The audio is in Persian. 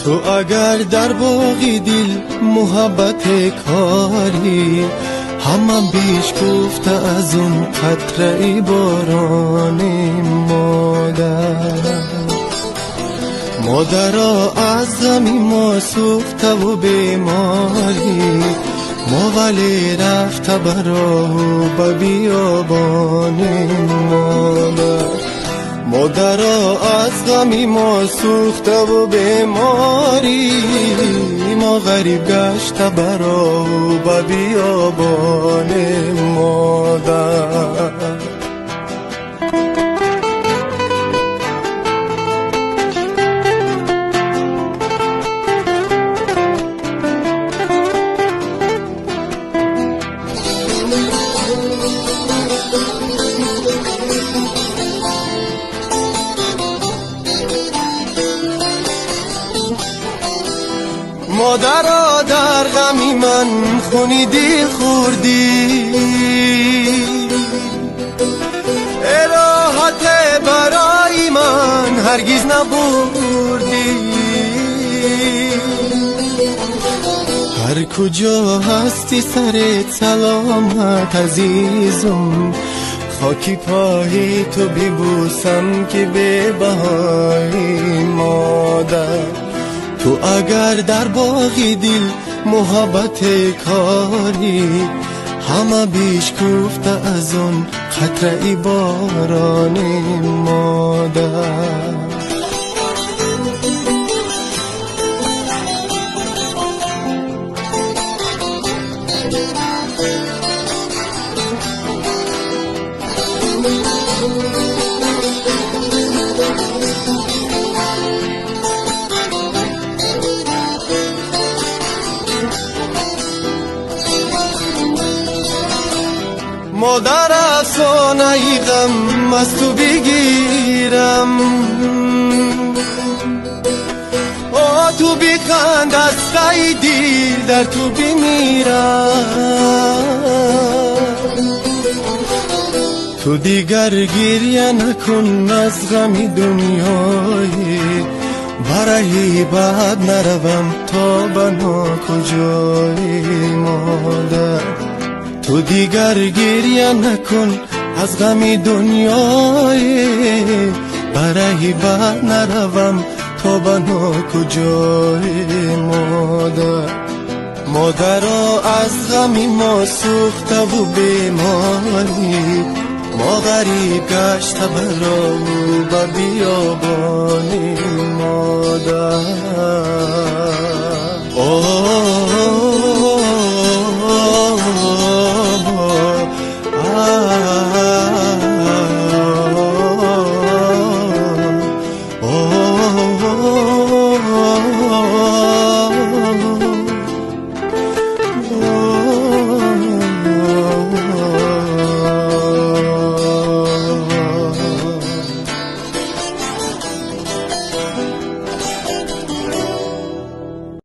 تو اگر در باغی دل محبت کاری، همم بیش گفته از اون قطره باران مادرها از غمی ما سوخته و بیماری، ما ولی رفته برا به بیابان مادرها از غمی ما سوخته و بیماری، ما غریب گشته برا به بیابان مادر. مادرها در غمی من خونی دل خوردی، راحت برای من هرگز نبردی. هر کجا هستی سرت سلامت عزیزم، خاکی پای تو ببوسم که به بهای مادر. تو اگر در باغی دل محبت کاری، همه بیش گفته از اون قطره باران مادر. مادر افسانه غم از تو بگیرم، تو بخند از غی دل در تو بمیرم. تو دیگر گریه نکن از غم دنیای، برای بعد نروم تا بنا کجای مادر. تو دیگر گریه نکن از غم دنیای، برای بعد نروم تا بنا کجای مادر. مادرها از غم ما سوخته و بیماری، ما غریب گشته برا به بیابان مادر.